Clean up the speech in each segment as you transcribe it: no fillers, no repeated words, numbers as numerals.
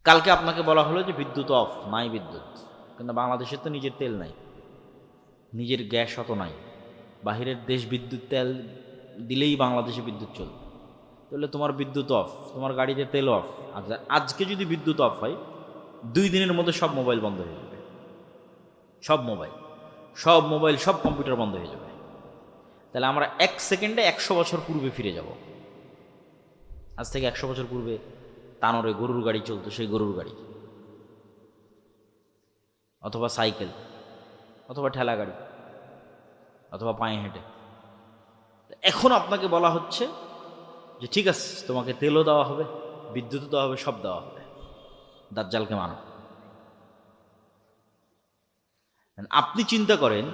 কালকে আপনাকে বলা হলো যে বিদ্যুৎ অফ, নাই বিদ্যুৎ, কিন্তু বাংলাদেশের তো নিজের তেল নাই, নিজের গ্যাস অত নাই। বাহিরের দেশ বিদ্যুৎ তেল দিলেই বাংলাদেশে বিদ্যুৎ চলবে। তাহলে তোমার বিদ্যুৎ অফ, তোমার গাড়িতে তেল অফ। আজকে যদি বিদ্যুৎ অফ হয়, 2 দিনের মধ্যে সব মোবাইল বন্ধ হয়ে যাবে। সব মোবাইল সব কম্পিউটার বন্ধ হয়ে যাবে। তাহলে আমরা 1 সেকেন্ডে 100 বছর পূর্বে ফিরে যাব। আজ থেকে 100 বছর পূর্বে তানোরে গরুর গাড়ি চলতো, সেই গরুর গাড়ি, অথবা সাইকেল, অথবা ঠেলা গাড়ি, অথবা পায়ে হেঁটে। এখন আপনাকে বলা হচ্ছে যে ঠিক আছে, তোমাকে তেলও দেওয়া হবে, বিদ্যুৎও দেওয়া হবে, সব দেওয়া হবে, দাজ্জালকে মানো। আপনি চিন্তা করেন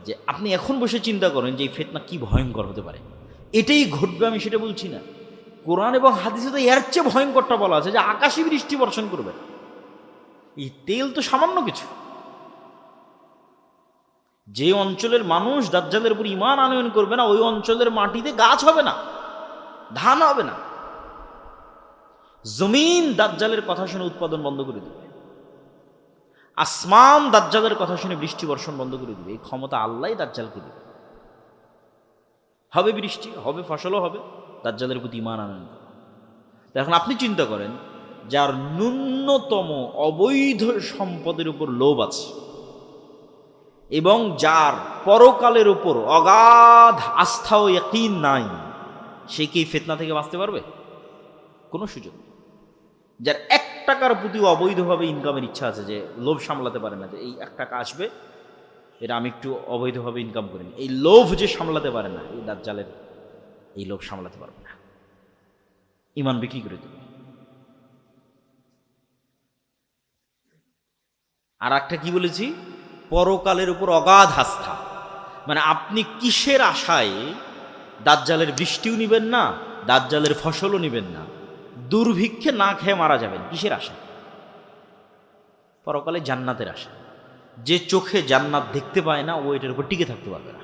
যে আপনি এখন বসে চিন্তা করেন যে এই ফিতনা কি ভয়ঙ্কর হতে পারে। এটাই ঘটবে আমি সেটা বলছি না, কোরআন এবং হাদিসে তো এর চেয়ে ভয়ঙ্করটা বলা আছে যে আকাশে বৃষ্টি বর্ষণ করবে। এই তেল তো সামান্য কিছু। যে অঞ্চলের মানুষ দাজ্জালের উপর ঈমান আনয়ন করবে না, ওই অঞ্চলের মাটিতে গাছ হবে না, ধান হবে না। জমিন দাজ্জালের কথা শুনে উৎপাদন বন্ধ করে দেবে, আসমান দাজ্জালের কথা শুনে বৃষ্টি বর্ষণ বন্ধ করে দিবে। এই ক্ষমতা আল্লাহই দাজ্জালকে দিবে। হবে বৃষ্টি, হবে ফসলও হবে, দাজ্জালের প্রতি ঈমান আনয়ন। এখন আপনি চিন্তা করেন, যার ন্যূনতম অবৈধ সম্পদের উপর লোভ আছে এবং যার পরকালের উপর অগাধ আস্থা ও ইয়াকিন নাই, সে কি ফিতনা থেকে বাঁচতে পারবে? কোনো সুযোগ নেই। যার 1 টাকার প্রতি অবৈধভাবে ইনকামের ইচ্ছা আছে, যে লোভ সামলাতে পারে না, যে এই 1 টাকা আসবে, এটা আমি একটু অবৈধভাবে ইনকাম করি, এই লোভ যে সামলাতে পারে না, এই দাজ্জালের এই লোভ সামলাতে পারবে না, ঈমান বিক্রি করে দেবে। আর একটা কি বলেছি, পরকালের উপর অগাধ আস্থা। মানে আপনি কিসের আশায় দাজ্জালের বৃষ্টিও নিবেন না, দাজ্জালের ফসলও নিবেন না, দুর্ভিক্ষে না খেয়ে মারা যাবেন, কিসের আশায়? পরকালে জান্নাতের আশা। যে চোখে জান্নাত দেখতে পায় না, ও এটার উপর টিকে থাকতে পারবে না।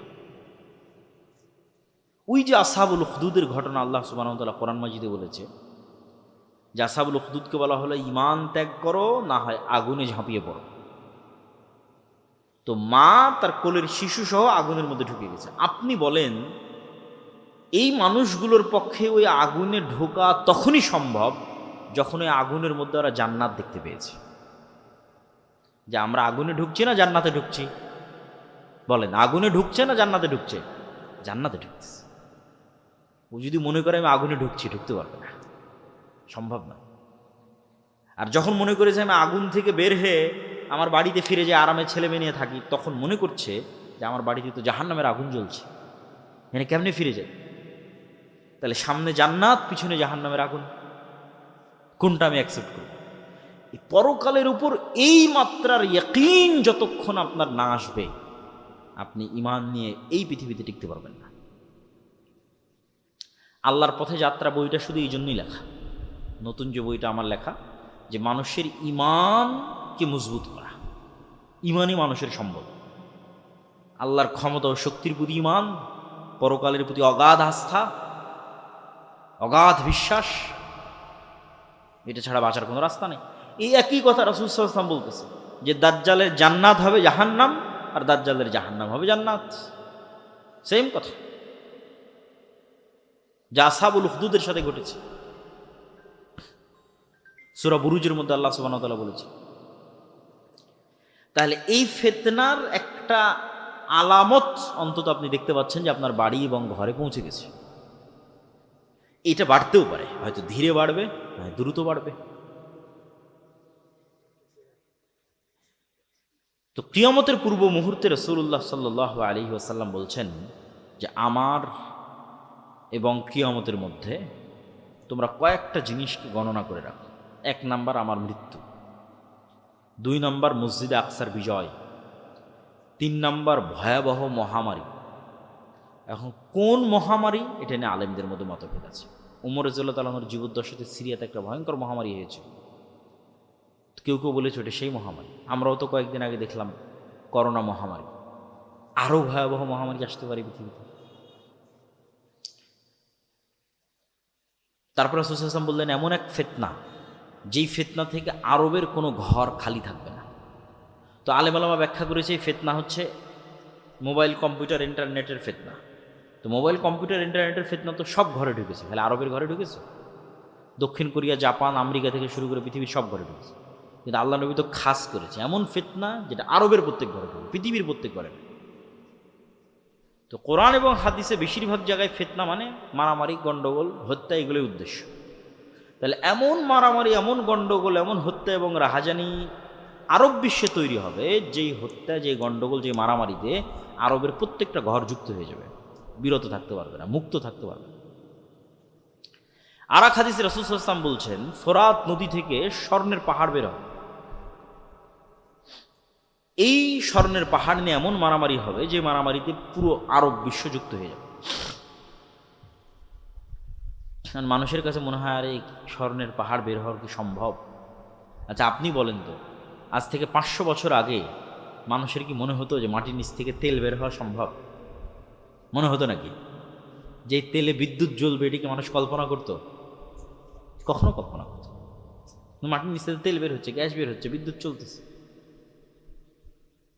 ওই যে আসহাবুল উখদুদের ঘটনা আল্লাহ সুবহানাহু ওয়া তাআলা কোরআন মাজিদে বলেছে, যে আসহাবুল উখদুদকে বলা হলো ঈমান ত্যাগ করো, না হয় আগুনে ঝাঁপিয়ে পড়ো। তো মা তার কোলের শিশু সহ আগুনের মধ্যে ঢুকে গেছে। আপনি বলেন, এই মানুষগুলোর পক্ষে ওই আগুনে ঢোকা তখনই সম্ভব যখন ওই আগুনের মধ্যে ওরা জান্নাত দেখতে পেয়েছে। যে আমরা আগুনে ঢুকছি না জান্নাতে ঢুকছি? বলেন, আগুনে ঢুকছে না জান্নাতে ঢুকছে? জান্নাতে ঢুকছে। ও যদি মনে করে আমি আগুনে ঢুকছি, ঢুকতে পারবে না, সম্ভব না। আর যখন মনে করেছে আমি আগুন থেকে বের হয়ে আমার বাড়িতে ফিরে যে আরামে ছেলে মেয়ে নিয়ে থাকি, তখন মনে করছে যে আমার বাড়িতে তো জাহান্নামের আগুন জ্বলছে, এখানে কেমনে ফিরে যায়? তাহলে সামনে জান্নাত, পিছনে জাহান্নামের আগুন, কোনটা আমি অ্যাকসেপ্ট করব? এই পরকালের উপর এই মাত্রার ইয়াকিন যতক্ষণ আপনার না আসবে, আপনি ঈমান নিয়ে এই পৃথিবীতে টিকতে পারবেন না। আল্লাহর পথে যাত্রা বইটা শুধু এই জন্যই লেখা, নতুন যে বইটা আমার লেখা, যে মানুষের ঈমানকে মজবুত করা। ঈমানই মানুষের সম্বল। আল্লাহর ক্ষমতা ও শক্তির প্রতি ঈমান, পরকালের প্রতি অগাধ আস্থা, অগাধ বিশ্বাস, এটা ছাড়া বাঁচার কোনো রাস্তা নেই। এই একই কথা রাসূল সাল্লাল্লাহু আলাইহি ওয়াসাল্লাম বলতেছে, যে দাজ্জালের জান্নাত হবে জাহান্নাম, আর দাজ্জালের জাহান্নাম হবে জান্নাত। সেম কথা, যা আসহাবুল উখদুদের সাথে ঘটেছে। সূরা বুরুজের মধ্যে আল্লাহ সুবহানাহু ওয়া তাআলা বলেছে। তাহলে এই ফিতনার একটা আলামত অন্তত আপনি দেখতে পাচ্ছেন, যে আপনার বাড়ি এবং ঘরে পৌঁছে গেছে। এটা বাড়তেও পারে, হয়তো ধীরে বাড়বে, হয়তো দ্রুত বাড়বে। তো কিয়ামতের পূর্ব মুহূর্তে রাসূলুল্লাহ সাল্লাল্লাহু আলাইহি ওয়াসাল্লাম বলছেন যে আমার এবং কিয়ামতের মধ্যে তোমরা কয়েকটা জিনিসকে গণনা করে রাখো। 1 নাম্বার আমার মৃত্যু, 2 নাম্বার মসজিদে আকসার বিজয়, 3 নাম্বার ভয়াবহ মহামারী। এখন কোন মহামারী, এটা নিয়ে আলেমদের মধ্যে মতভেদ আছে। উমর রাদিয়াল্লাহু তাআলা আনহুর জীবদ্দশাতে সিরিয়াতে একটা ভয়ঙ্কর মহামারী হয়েছে। কেউ কেউ বলেছে ওটা সেই মহামারী। আমরাও তো কয়েকদিন আগে দেখলাম করোনা মহামারী। আরও ভয়াবহ মহামারী আসতে পারে পৃথিবীতে। তারপর রাসূল সাল্লাল্লাহু আলাইহি ওয়াসাল্লাম বললেন, এমন এক ফিতনা যেই ফিতনা থেকে আরবের কোনো ঘর খালি থাকবে না। তো আলেম ওলামা ব্যাখ্যা করেছে এই ফিতনা হচ্ছে মোবাইল কম্পিউটার ইন্টারনেটের ফিতনা। তো মোবাইল কম্পিউটার ইন্টারনেটের ফিতনা তো সব ঘরে ঢুকেছে, খালি আরবের ঘরে ঢুকেছে? দক্ষিণ কোরিয়া, জাপান, আমেরিকা থেকে শুরু করে পৃথিবীর সব ঘরে ঢুকেছে। কিন্তু আল্লাহ নবী তো খাস করেছে এমন ফিতনা যেটা আরবের প্রত্যেক ঘরে ঢুকে, পৃথিবীর প্রত্যেক ঘরে। তো কোরআন এবং হাদিসে বেশিরভাগ জায়গায় ফিতনা মানে মারামারি, গণ্ডগোল, হত্যা, এগুলোই উদ্দেশ্য। তাহলে এমন মারামারি, এমন গণ্ডগোল, এমন হত্যা এবং রাহাজানি আরব বিশ্বে তৈরি হবে, যেই হত্যা, যেই গণ্ডগোল, যেই মারামারিতে আরবের প্রত্যেকটা ঘর যুক্ত হয়ে যাবে, বিরত থাকতে পারবে না, মুক্ত থাকতে পারবে না। আর এক হাদিসে রাসূল সাল্লাল্লাহু আলাইহি ওয়াসাল্লাম বলছেন, ফোরাত নদী থেকে স্বর্ণের পাহাড় বের হবে। এই স্বর্ণের পাহাড় নিয়ে এমন মারামারি হবে যে মারামারিতে পুরো আরব বিশ্ব যুক্ত হয়ে যাবে। মানুষের কাছে মনে হয় আরে স্বর্ণের পাহাড় বের হওয়ার কি সম্ভব? আচ্ছা আপনি বলেন তো, আজ থেকে 500 বছর আগে মানুষের কি মনে হতো যে মাটির নিচ থেকে তেল বের হওয়া সম্ভব? মনে হতো নাকি? যে তেলে বিদ্যুৎ জ্বলবে এটিকে মানুষ কল্পনা করত? কখনো কল্পনা করত? মাটির নিচ থেকে তেল বের হচ্ছে, গ্যাস বের হচ্ছে, বিদ্যুৎ চলতেছে,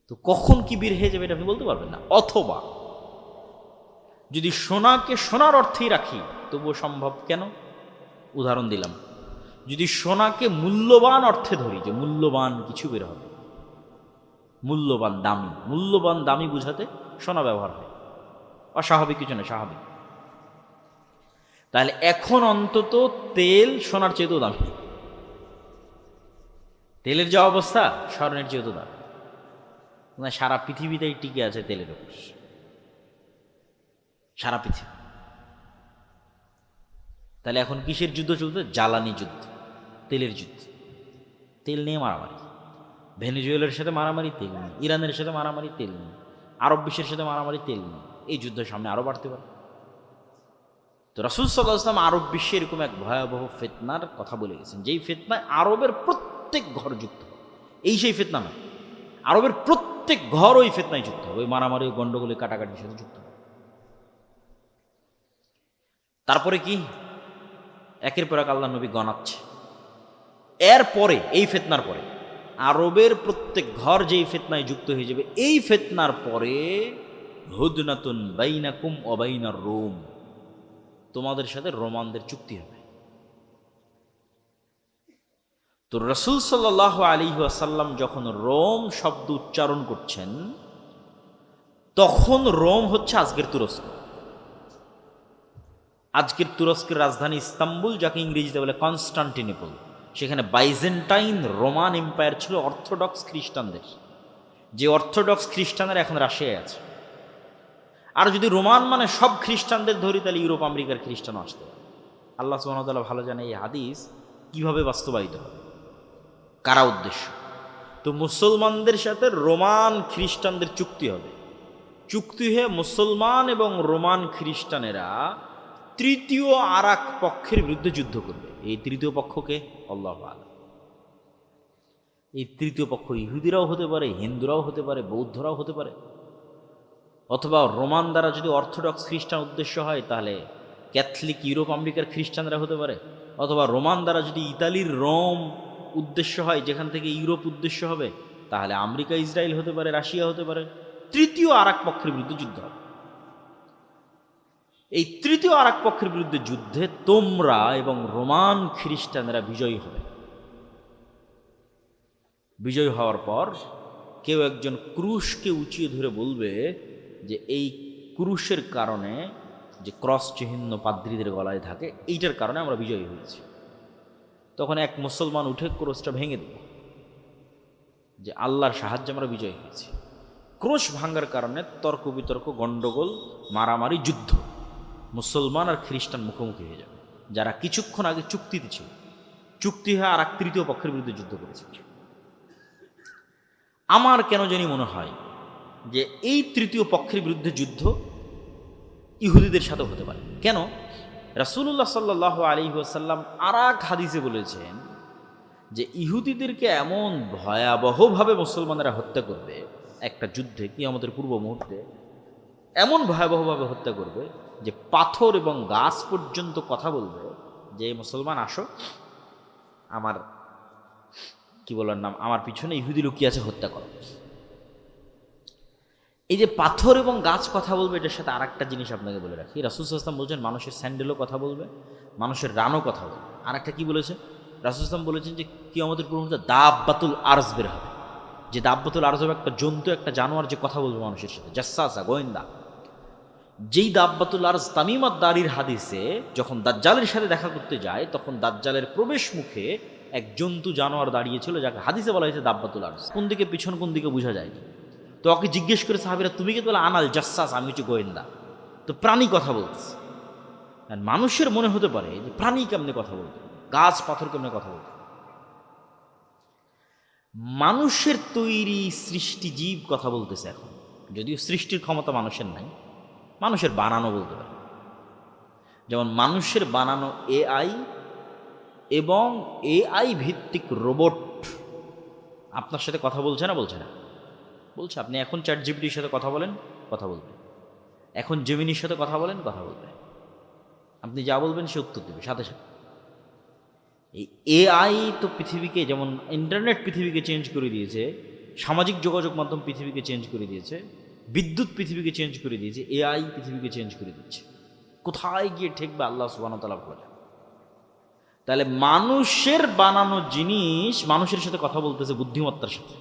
তো কখন কি বের হয়ে যাবে এটা আপনি বলতে পারবেন না। অথবা যদি সোনাকে সোনার অর্থেই রাখি তবুও সম্ভব। কেন? উদাহরণ দিলাম, যদি সোনাকে মূল্যবান অর্থে ধরি, যে মূল্যবান কিছু বের হবে, মূল্যবান দামি, মূল্যবান দামি বুঝাতে সোনা ব্যবহার হয়, অস্বাভাবিক কিছু না, স্বাভাবিক। তাহলে এখন অন্তত তেল সোনার চেয়েও দামি, তেলের যে অবস্থা স্বর্ণের চেয়েও দামি। সারা পৃথিবীতেই টিকে আছে তেলের উপর, সারা পৃথিবী। তাহলে এখন কিসের যুদ্ধ চলছে? জ্বালানি যুদ্ধ, তেলের যুদ্ধ। তেল নিয়ে মারামারি, ভেনেজুয়েলার সাথে মারামারি তেল নেই, ইরানের সাথে মারামারি তেল নেই, আরব বিশ্বের সাথে মারামারি তেল নেই। এই যুদ্ধের সামনে আরও বাড়তে পারে। তো রাসূল সাল্লাল্লাহু আলাইহি ওয়াসাল্লাম আরব বিশ্বে এরকম এক ভয়াবহ ফিতনার কথা বলে গেছেন, যেই ফিতনায় আরবের প্রত্যেক ঘর যুক্ত। এই সেই ফিতনা নয়, আরবের প্রত্যেক ঘর ওই ফিতনায় যুক্ত হবে, ওই মারামারি, গণ্ডগোলে, কাটাকাটির সাথে যুক্ত হবে। তারপরে কি? একের পর এক আল্লাহ নবী গণাচ্ছে। এরপরে এই ফিতনার পরে আরবের প্রত্যেক ঘর যেই ফিতনায় যুক্ত হয়ে যাবে, এই ফিতনার পরে হুদনাতুন বাইনাকুম ওয়া বাইনার রোম, তোমাদের সাথে রোমানদের চুক্তি হবে। তো রাসূল সাল্লাল্লাহু আলাইহি ওয়াসাল্লাম যখন রোম শব্দ উচ্চারণ করছেন, তখন রোম হচ্ছে আজকের তুরস্ক। আজকের তুরস্কের রাজধানী ইস্তাম্বুল, যাকে ইংরেজিতে বলে কনস্টান্টিনোপল। সেখানে বাইজেন্টাইন রোমান এম্পায়ার ছিল অর্থোডক্স খ্রিস্টানদের, যে অর্থোডক্স খ্রিস্টানরা এখন রাশিয়ায় আছে। আর যদি রোমান মানে সব খ্রিস্টানদের ধরি, তাহলে ইউরোপ আমেরিকার খ্রিস্টানও আসতে পারে। আল্লাহ সুবহানাহু ওয়া তাআলা ভালো জানে এই হাদিস কিভাবে বাস্তবায়িত হবে, কারা উদ্দেশ্য। তো মুসলমানদের সাথে রোমান খ্রিস্টানদের চুক্তি হবে। চুক্তি হয়ে মুসলমান এবং রোমান খ্রিস্টানেরা তৃতীয় আর এক পক্ষের বিরুদ্ধে যুদ্ধ করবে। এই তৃতীয় পক্ষকে আল্লাহু আ'লাম। এই তৃতীয় পক্ষ ইহুদিরাও হতে পারে, হিন্দুরাও হতে পারে, বৌদ্ধরাও হতে পারে, অথবা রোমান দ্বারা যদি অর্থোডক্স খ্রিস্টান উদ্দেশ্য হয় তাহলে ক্যাথলিক ইউরোপ আমেরিকার খ্রিস্টানরা হতে পারে, অথবা রোমান দ্বারা যদি ইতালির রোম উদ্দেশ্য হয়, যেখান থেকে ইউরোপ উদ্দেশ্য হবে, তাহলে আমেরিকা, ইসরায়েল হতে পারে, রাশিয়া হতে পারে। তৃতীয় আর এক পক্ষের বিরুদ্ধে যুদ্ধ হবে। এই তৃতীয় আর এক পক্ষের বিরুদ্ধে যুদ্ধে তোমরা এবং রোমান খ্রিস্টানেরা বিজয়ী হবে। বিজয়ী হওয়ার পর কেউ একজন ক্রুশকে উঁচিয়ে ধরে বলবে যে এই ক্রুশের কারণে, যে ক্রস চিহ্ন পাদ্রীদের গলায় থাকে, এইটার কারণে আমরা বিজয়ী হয়েছি। তখন এক মুসলমান উঠে ক্রোশটা ভেঙে দেবে যে আল্লাহর সাহায্যে আমরা বিজয়ী হয়েছি। ক্রোশ ভাঙ্গার কারণে তর্ক বিতর্ক, গণ্ডগোল, মারামারি, যুদ্ধ, মুসলমান আর খ্রিস্টান মুখোমুখি হয়ে যাবে, যারা কিছুক্ষণ আগে চুক্তিতে ছিল। চুক্তি হয়ে আর এক তৃতীয় পক্ষের বিরুদ্ধে যুদ্ধ করেছে। আমার কেন জানি মনে হয় যে এই তৃতীয় পক্ষের বিরুদ্ধে যুদ্ধ ইহুদিদের সাথে হতে পারে। কেন? রাসূলুল্লাহ সাল্লাল্লাহু আলাইহি ওয়াসাল্লাম আর এক হাদিসে বলেছেন যে ইহুদিদেরকে এমন ভয়াবহভাবে মুসলমানেরা হত্যা করবে একটা যুদ্ধে, কিয়ামতের পূর্ব মুহূর্তে এমন ভয়াবহভাবে হত্যা করবে যে পাথর এবং গাছ পর্যন্ত কথা বলবে যে মুসলমান আসো, আমার কি বলার নাম, আমার পিছনে ইহুদি লুকিয়ে আছে, হত্যা করো। এই যে পাথর এবং গাছ কথা বলবে, এটার সাথে আর একটা জিনিস আপনাকে বলে রাখি। রাসূল সাল্লাল্লাহু আলাইহি ওয়াসাল্লাম বলছেন মানুষের স্যান্ডেলও কথা বলবে, মানুষের রানও কথা বলবে। আর একটা কি বলেছে রাসূল সাল্লাল্লাহু আলাইহি ওয়াসাল্লাম বলেছেন যে কিয়ামতের পূর্ব মুহূর্তে দাব্বাতুল আরজ বের হবে। যে দাব্বাতুল আরজ হবে একটা জন্তু, একটা জানোয়ার যে কথা বলবে মানুষের সাথে, জাসসাসা, গোয়েন্দা। যেই দাব্বাতুল আরজ তামিম আদ-দারির হাদিসে যখন দাজ্জালের সাথে দেখা করতে যায়, তখন দাজ্জালের প্রবেশ মুখে এক জন্তু জানোয়ার দাঁড়িয়েছিল, যাকে হাদিসে বলা হয়েছে দাব্বাতুল আরজ। কোন দিকে পিছন, কোন দিকে বোঝা যায়নি। তো ওকে জিজ্ঞেস করে সাহাবীরা, তুমি কি বলে? আনাল জাসসাস, আমি হচ্ছে গোয়েন্দা। তো প্রাণী কথা বলতেছে। আর মানুষের মনে হতে পারে যে প্রাণী কেমনে কথা বলতে, গাছ পাথর কেমনে কথা বলতে। মানুষের তৈরি সৃষ্টি জীব কথা বলতেছে এখন, যদিও সৃষ্টির ক্ষমতা মানুষের নাই, মানুষের বানানো বলতে পারে। যেমন মানুষের বানানো এআই এবং এআই ভিত্তিক রোবট আপনার সাথে কথা বলছে না? বলছে না, বলছে। আপনি এখন চ্যাট জিপিটির সাথে কথা বলেন, কথা বলবে। এখন জেমিনির সাথে কথা বলেন, কথা বলবে। আপনি যা বলবেন সে উত্তর দেবে সাথে সাথে। এই এআই তো পৃথিবীকে, যেমন ইন্টারনেট পৃথিবীকে চেঞ্জ করে দিয়েছে, সামাজিক যোগাযোগ মাধ্যম পৃথিবীকে চেঞ্জ করে দিয়েছে, বিদ্যুৎ পৃথিবীকে চেঞ্জ করে দিয়েছে, এআই পৃথিবীকে চেঞ্জ করে দিচ্ছে। কোথায় গিয়ে ঠেকবে আল্লাহ সুবহানাহু ওয়া তাআলা ভালো। তাহলে মানুষের বানানো জিনিস মানুষের সাথে কথা বলতেছে বুদ্ধিমত্তার সাথে।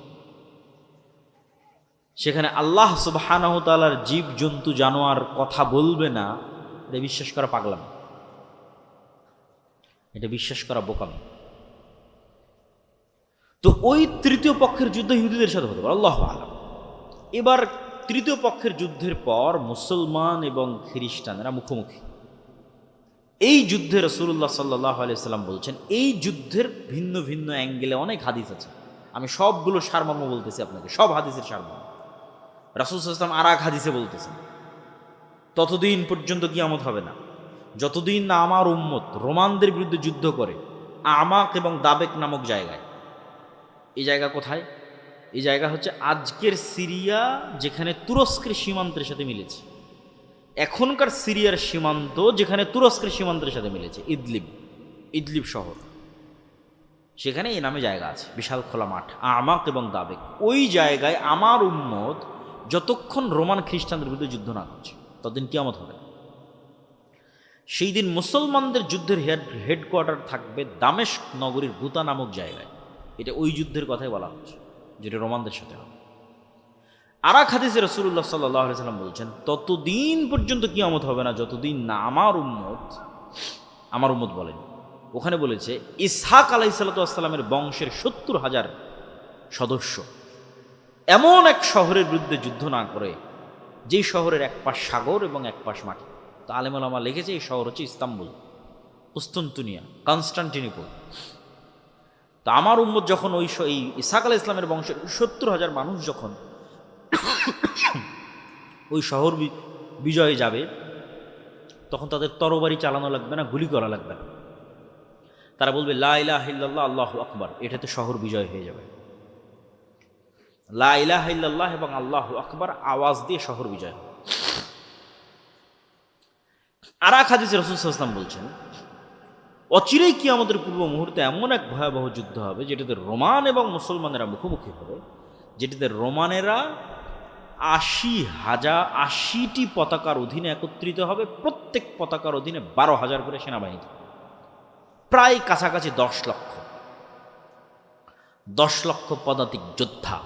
সেখানে আল্লাহ সুবহানাহু ওয়া তাআলার জীব জন্তু জানোয়ার কথা বলবে না, এটা বিশ্বাস করা পাগলামি, এটা বিশ্বাস করা বোকামি। তো ওই তৃতীয় পক্ষের যুদ্ধ ইহুদিদের সাথে হতে পারে, আল্লাহু আ'লাম। এবার তৃতীয় পক্ষের যুদ্ধের পর মুসলমান এবং খ্রিস্টানেরা মুখোমুখি। এই যুদ্ধে রাসূলুল্লাহ সাল্লাল্লাহু আলাইহি সাল্লাম বলছেন, এই যুদ্ধের ভিন্ন ভিন্ন অ্যাঙ্গেলে অনেক হাদিস আছে। আমি সবগুলো সারমর্ম বলতেছি আপনাকে, সব হাদিসের সারমর্ম। রাসূল সাল্লাল্লাহু আলাইহি ওয়াসাল্লাম আর এক হাদিসে বলতেছেন, ততদিন পর্যন্ত কিয়ামত হবে না যতদিন না আমার উম্মত রোমানদের বিরুদ্ধে যুদ্ধ করে আমাক এবং দাবেক নামক জায়গায়। এই জায়গা কোথায়? এই জায়গা হচ্ছে আজকের সিরিয়া, যেখানে তুরস্কের সীমান্তের সাথে মিলেছে। এখনকার সিরিয়ার সীমান্ত যেখানে তুরস্কের সীমান্তের সাথে মিলেছে, ইদলিব শহর, সেখানে এই নামে জায়গা আছে, বিশাল খোলা মাঠ, আমাক এবং দাবেক। ওই জায়গায় আমার উম্মত যতক্ষণ রোমান খ্রিস্টানদের বিরুদ্ধে যুদ্ধ না করছে ততদিন কিয়ামত হবে। সেই দিন মুসলমানদের যুদ্ধের হেডকোয়ার্টার থাকবে দামেস্ক নগরীর গুতা নামক জায়গায়। এটা ওই যুদ্ধের কথাই বলা হচ্ছে, যেটা রোমানদের সাথে হবে। আর এক হাদিসে রাসূলুল্লাহ সাল্লাল্লাহু আলাইহি ওয়াসাল্লাম বলছেন, ততদিন পর্যন্ত কিয়ামত হবে না যতদিন না আমার উম্মত বলেন, ওখানে বলেছে ইসহাক আলাইহিস সালাতু ওয়াস সালামের বংশের ৭০,০০০ সদস্য এমন এক শহরের বিরুদ্ধে যুদ্ধ না করে, যেই শহরের এক পাশ সাগর এবং এক পাশ মাটি। তো আলেম ওলামা লিখেছে এই শহর হচ্ছে ইস্তাম্বুল, কুস্তান্তিনিয়া, কনস্টান্টিনোপল। তো আমার উম্মত যখন এই ইসহাক আলাইহিস সালামের বংশের ৭০,০০০ মানুষ যখন ওই শহর বিজয়ে যাবে, তখন তাদের তরবারি চালানো লাগবে না, গুলি করা লাগবে না। তারা বলবে লা ইলাহা ইল্লাল্লাহ আল্লাহু আকবার, এটাতে শহর বিজয় হয়ে যাবে। লা ইলাহা ইল্লাল্লাহ এবং আল্লাহু আকবার আওয়াজ দিয়ে শহর বিজয় হবে। আর এক হাদিসে রাসূল সাল্লাল্লাহু আলাইহি ওয়াসাল্লাম বলছেন, অচিরেই কিয়ামতের পূর্ব মুহূর্তে এমন এক ভয়াবহ যুদ্ধ হবে যেটাতে রোমান এবং মুসলমানেরা মুখোমুখি হবে, যেটাতে রোমানেরা ৮০টি পতাকার অধীনে একত্রিত হবে। প্রত্যেক পতাকার অধীনে ১২,০০০ করে সেনাবাহিনী থাকবে, প্রায় কাছাকাছি ১০ লক্ষ পদাতিক যোদ্ধা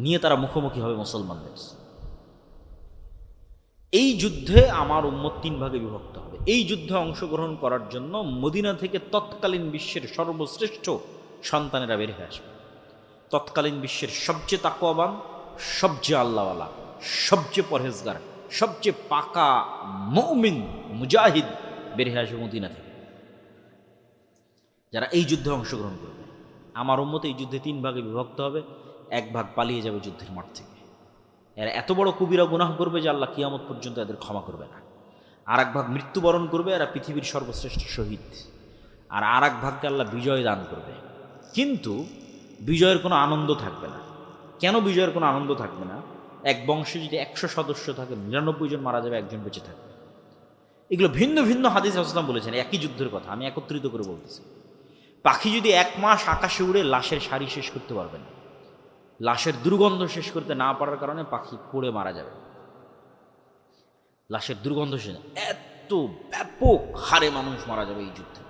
নিয়ে তারা মুখোমুখি হবে মুসলমানদের। এই যুদ্ধে আমার উম্মত ৩ ভাগে বিভক্ত হবে। এই যুদ্ধে অংশগ্রহণ করার জন্য মদিনা থেকে তৎকালীন বিশ্বের সর্বশ্রেষ্ঠ সন্তানেরা বের হয়ে আসবে। তৎকালীন বিশ্বের সবচেয়ে তাকওয়াবান, সবচেয়ে আল্লাহওয়ালা, সবচেয়ে পরহেজগার, সবচেয়ে পাকা মুমিন মুজাহিদ বের হয়ে আসবে মদিনা থেকে, যারা এই যুদ্ধে অংশগ্রহণ করবে। আমার উম্মত এই যুদ্ধে ৩ ভাগে বিভক্ত হবে। ১ ভাগ পালিয়ে যাবে যুদ্ধের মাঠ থেকে, এরা এত বড় কবিরা গুনাহ করবে যে আল্লাহ কিয়ামত পর্যন্ত এদের ক্ষমা করবে না। আর ১ ভাগ মৃত্যুবরণ করবে, এরা পৃথিবীর সর্বশ্রেষ্ঠ শহীদ। আর ১ ভাগকে আল্লাহ বিজয় দান করবে, কিন্তু বিজয়ের কোনো আনন্দ থাকবে না। কেন বিজয়ের কোনো আনন্দ থাকবে না? এক বংশে যদি ১০০ সদস্য থাকে, ৯৯ জন মারা যাবে, একজন বেঁচে থাকবে। এগুলো ভিন্ন ভিন্ন হাদিস রাসূলুল্লাহ বলেছেন, একই যুদ্ধের কথা আমি একত্রিত করে বলতেছি। পাখি যদি 1 মাস আকাশে উড়ে লাশের সারি শেষ করতে পারবে না, লাশের দুর্গন্ধ শেষ করতে না পারার কারণে পাখি পড়ে মারা যাবে। লাশের দুর্গন্ধ শেষ, এত ব্যাপক হারে মানুষ মারা যাবে এই যুদ্ধে,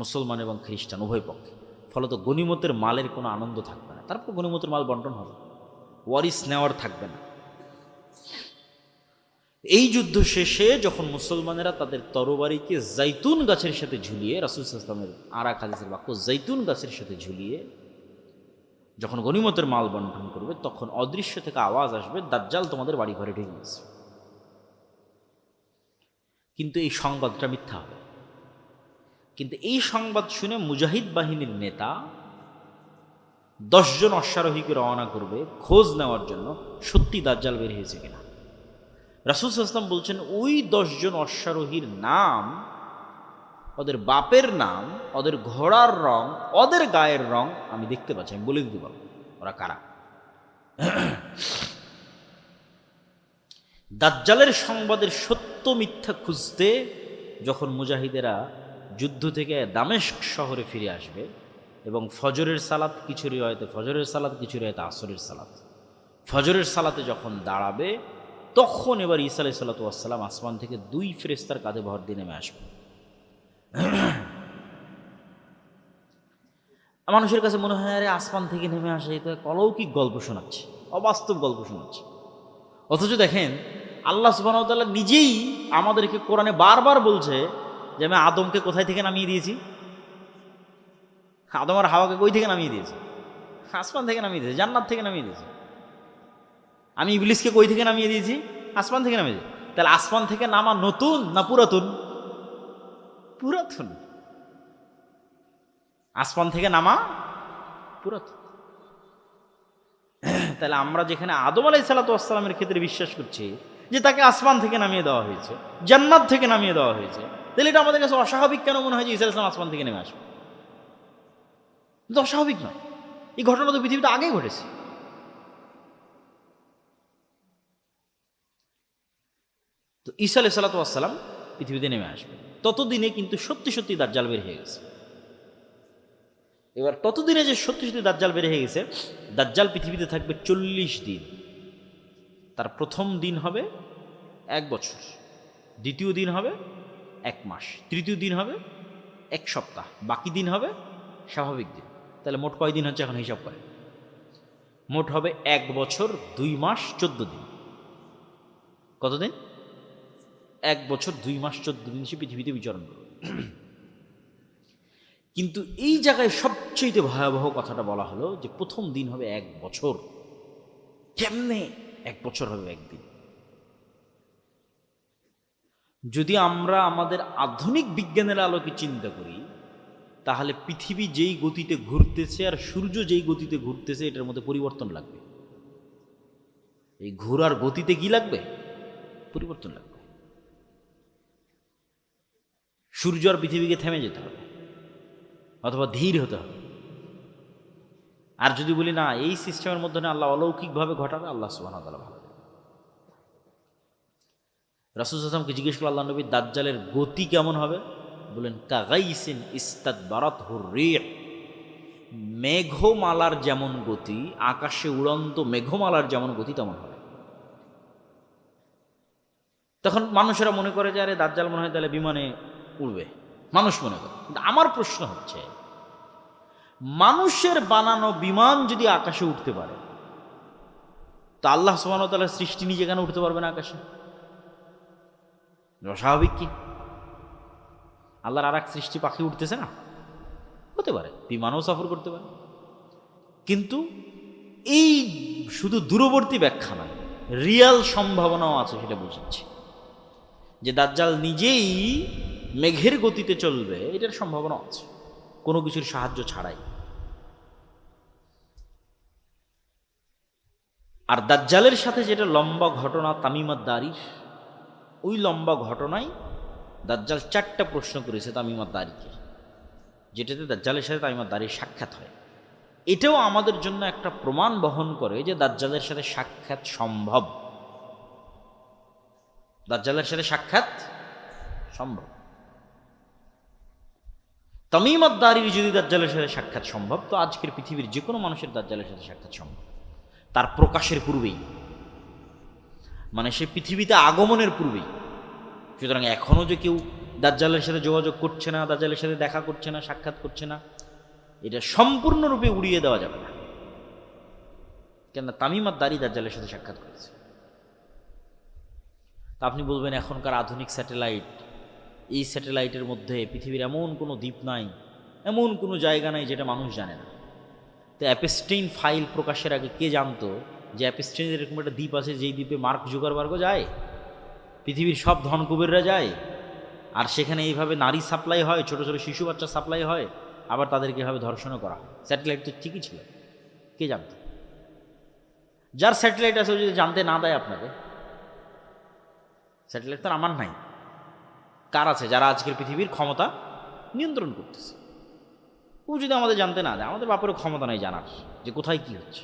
মুসলমান এবং খ্রিস্টান উভয় পক্ষে। ফলত গনিমতের মালের কোনো আনন্দ থাকবে না। তারপর গনিমতের মাল বন্টন হবে, ওয়ারিস নেওয়ার থাকবে না। এই যুদ্ধ শেষে যখন মুসলমানেরা তাদের তরবারিকে জাইতুন গাছের সাথে ঝুলিয়ে, রাসূল সাল্লাল্লাহু আলাইহি ওয়াসাল্লামের আর এক হাদিসের বাক্য, জাইতুন গাছের সাথে ঝুলিয়ে যখন গনিমতের মাল বন্টন করবে, তখন অদৃশ্য থেকে আওয়াজ আসবে, দাজ্জাল তোমাদের বাড়ি ঘরে ঢুকে গেছে। কিন্তু এই সংবাদটা মিথ্যা হবে। কিন্তু এই সংবাদ শুনে মুজাহিদ বাহিনীর নেতা 10 জন অশ্বারোহীকে রওনা করবে খোঁজ নেওয়ার জন্য সত্যি দাজ্জাল বের হয়েছে কিনা। রাসূল সাল্লাল্লাহু আলাইহি ওয়াসাল্লাম বলছেন, ওই 10 জন অশ্বারোহীর নাম, ওদের বাপের নাম, ওদের ঘোড়ার রং, ওদের গায়ের রং আমি দেখতে পাচ্ছি, আমি বলে দিতে পারবো ওরা কারা। দাজ্জালের সংবাদের সত্য মিথ্যা খুঁজতে যখন মুজাহিদেরা যুদ্ধ থেকে দামেস্ক শহরে ফিরে আসবে, এবং ফজরের সালাত, কিছু রিওয়ায়াতে ফজরের সালাত, কিছু রিওয়ায়াতে আসরের সালাত, ফজরের সালাতে যখন দাঁড়াবে, তখন এবার ঈসা আলাইহিস সালাতু ওয়াস সালাম আসমান থেকে 2 ফেরেশতার কাঁধে ভর দিয়ে নেমে আসবে। মানুষের কাছে মনে হয়, আরে আসমান থেকে নেমে আসে, এটা অলৌকিক গল্প শোনাচ্ছে, অবাস্তব গল্প শোনাচ্ছে। অথচ দেখেন, আল্লাহ সুবহানাহু ওয়া তাআলা নিজেই আমাদেরকে কোরআনে বারবার বলছে যে আমি আদমকে কোথায় থেকে নামিয়ে দিয়েছি, আদম আর হাওয়াকে কই থেকে নামিয়ে দিয়েছি, আসমান থেকে নামিয়ে দিয়েছি, জান্নাত থেকে নামিয়ে দিয়েছি। আমি ইবলিসকে কই থেকে নামিয়ে দিয়েছি, আসমান থেকে নামিয়ে দিয়েছি। তাহলে আসমান থেকে নামা নতুন না পুরাতন? পুরাতন। আসমান থেকে নামা পুরাতন। তাহলে আমরা যেখানে আদম আলাইহিস সালাতু ওয়াস সালামের ক্ষেত্রে বিশ্বাস করছি যে তাকে আসমান থেকে নামিয়ে দেওয়া হয়েছে, জান্নাত থেকে নামিয়ে দেওয়া হয়েছে, তাহলে এটা আমাদের কাছে অস্বাভাবিক কেন মনে হয় যে ঈসা আলাইহিস সালাম আসমান থেকে নেমে আসবে? কিন্তু অস্বাভাবিক নয়, এই ঘটনা তো পৃথিবীতে আগেই ঘটেছে। তো ঈসা আলাইহিস সালাতু ওয়াস সালাম পৃথিবীতে নেমে আসবে, ততদিনে কিন্তু সত্যি সত্যি দাজ্জাল বের হয়ে গেছে। এবার ততদিনে যে সত্যি সত্যি দাজ্জাল বের হয়ে গেছে, দাজ্জাল পৃথিবীতে থাকবে 40 দিন। তার প্রথম দিন হবে 1 বছর, দ্বিতীয় দিন হবে 1 মাস, তৃতীয় দিন হবে 1 সপ্তাহ, বাকি দিন হবে স্বাভাবিক দিন। তাহলে মোট কয় দিন হচ্ছে এখন হিসাব করে? মোট হবে 1 বছর 2 মাস 14 দিন। কতদিন? 1 বছর 2 মাস 14 দিন সে পৃথিবীতে বিচরণ করবে। কিন্তু এই জায়গায় সবচেয়ে ভয়াবহ কথাটা বলা হলো যে প্রথম দিন হবে 1 বছর। কেমনে 1 বছর হবে একদিন? যদি আমরা আমাদের আধুনিক বিজ্ঞানের আলোকে চিন্তা করি, তাহলে পৃথিবী যেই গতিতে ঘুরতেছে আর সূর্য যেই গতিতে ঘুরতেছে, এটার মধ্যে পরিবর্তন লাগবে। এই ঘোরার গতিতে কি লাগবে? পরিবর্তন লাগবে। সূর্য আর পৃথিবীকে থেমে যেতে হবে, অথবা ধীর হতে হবে। আর যদি বলি না, এই সিস্টেমের মধ্যে আল্লাহ অলৌকিকভাবে ঘটাবে, আল্লাহ সুবহানাহু ওয়া তাআলা ভালো। রাসূল সাল্লাল্লাহু আলাইহি ওয়াসাল্লামকে জিজ্ঞেস করল, আল্লাহ নবী, দাজ্জালের গতি কেমন হবে? বলেন, কাগাইসিন ইস্তাদবারাতহুর রিহ, মেঘমালার যেমন গতি, আকাশে উড়ন্ত মেঘমালার যেমন গতি তেমন হবে। তখন মানুষেরা মনে করে যে আরে দাজ্জাল মনে হয় তাহলে বিমানে উড়বে, মানুষ মনে করে। কিন্তু আমার প্রশ্ন হচ্ছে, মানুষের বানানো বিমান যদি আকাশে উঠতে পারে, তো আল্লাহ সুবহানাহু ওয়া তাআলার সৃষ্টি নিজে কেন উঠতে পারবে না আকাশে? অস্বাভাবিক কি? আল্লাহর আর এক সৃষ্টি পাখি উঠতেছে না? হতে পারে, বিমানও সফর করতে পারে। কিন্তু এই শুধু দূরবর্তী ব্যাখ্যা নয়, রিয়াল সম্ভাবনাও আছে, সেটা বুঝাচ্ছি যে দাজ্জাল নিজেই মেঘের গতিতে চলবে, এটার সম্ভাবনা আছে কোনো কিছুর সাহায্য ছাড়াই। আর দাজ্জালের সাথে যেটা লম্বা ঘটনা তামিমাত দারির, ওই লম্বা ঘটনায় দাজ্জাল 4টা প্রশ্ন করেছে তামিমাত দারিকে, যেটাতে দাজ্জালের সাথে তামিমাত দারির সাক্ষাৎ হয়। এটাও আমাদের জন্য একটা প্রমাণ বহন করে যে দাজ্জালের সাথে সাক্ষাৎ সম্ভব। দাজ্জালের সাথে সাক্ষাৎ সম্ভব। তামিম আদ-দারির যদি দাজ্জালের সাথে সাক্ষাৎ সম্ভব, তো আজকের পৃথিবীর যে কোনো মানুষের দাজ্জালের সাথে সাক্ষাৎ সম্ভব, তার প্রকাশের পূর্বেই, মানে সে পৃথিবীতে আগমনের পূর্বেই। সুতরাং এখনও যে কেউ দাজ্জালের সাথে যোগাযোগ করছে না, দাজ্জালের সাথে দেখা করছে না, সাক্ষাৎ করছে না, এটা সম্পূর্ণরূপে উড়িয়ে দেওয়া যাবে না। কেন? তামিম আদ-দারি দাজ্জালের সাথে সাক্ষাৎ করেছে। তা আপনি বলবেন এখনকার আধুনিক স্যাটেলাইট, এই স্যাটেলাইটের মধ্যে পৃথিবীর এমন কোনো দ্বীপ নাই, এমন কোনো জায়গা নাই যেটা মানুষ জানে না। তো অ্যাপস্টেইন ফাইল প্রকাশের আগে কে জানতো যে অ্যাপস্টেইনের এরকম একটা দ্বীপ আছে, যেই দ্বীপে মার্ক জুকারবার্গও যায়, পৃথিবীর সব ধনকুবেররা যায়, আর সেখানে এইভাবে নারী সাপ্লাই হয়, ছোট ছোট শিশু বাচ্চা সাপ্লাই হয়, আবার তাদেরকে এভাবে ধর্ষণও করা হয়। স্যাটেলাইট তো ঠিকই ছিল, কে জানত? যার স্যাটেলাইট আছে ও যদি জানতে না দেয় আপনাকে, স্যাটেলাইট তো আমার নাই, কার আছে? যারা আজকের পৃথিবীর ক্ষমতা নিয়ন্ত্রণ করতেছে, ও যদি আমাদের জানতে না দেয়, আমাদের বাপেরও ক্ষমতা নাই জানার যে কোথায় কি হচ্ছে,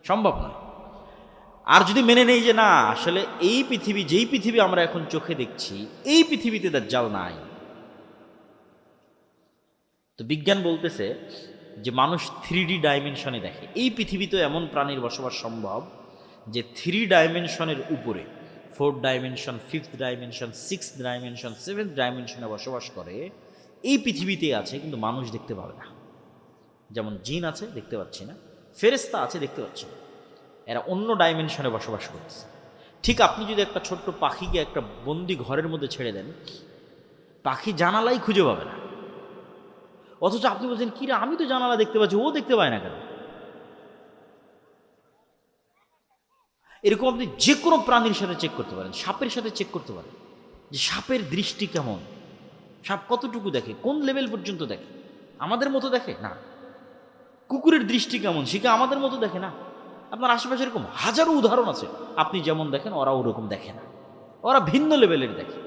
সম্ভব নয়। আর যদি মেনে নেই যে না, আসলে এই পৃথিবী, যেই পৃথিবী আমরা এখন চোখে দেখছি, এই পৃথিবীতে দাজ্জাল নাই, তো বিজ্ঞান বলতেছে যে মানুষ 3D ডাইমেনশনে দেখে। এই পৃথিবীতে এমন প্রাণীর বসবাস সম্ভব যে 3 ডাইমেনশনের উপরে, 4th dimension, 5th dimension, 6th dimension, 7th ডাইমেনশনে বসবাস করে, এই পৃথিবীতে আছে, কিন্তু মানুষ দেখতে পাবে না। যেমন জিন আছে, দেখতে পাচ্ছি না, ফেরেশতা আছে, দেখতে পাচ্ছি না, এরা অন্য ডাইমেনশনে বসবাস করতেছে। ঠিক আপনি যদি একটা ছোট্ট পাখিকে একটা বন্দি ঘরের মধ্যে ছেড়ে দেন, পাখি জানালাই খুঁজে পাবে না, অথচ আপনি বলছেন কিরে আমি তো জানালা দেখতে পাচ্ছি, ও দেখতে পায় না কেন? এরকম আপনি যে কোনো প্রাণীর সাথে চেক করতে পারেন, সাপের সাথে চেক করতে পারেন যে সাপের দৃষ্টি কেমন, সাপ কতটুকু দেখে, কোন লেভেল পর্যন্ত দেখে, আমাদের মতো দেখে না। কুকুরের দৃষ্টি কেমন, সে কি আমাদের মতো দেখে না। আপনার আশেপাশে এরকম হাজারো উদাহরণ আছে, আপনি যেমন দেখেন ওরা ওরকম দেখে না, ওরা ভিন্ন লেভেলের দেখে।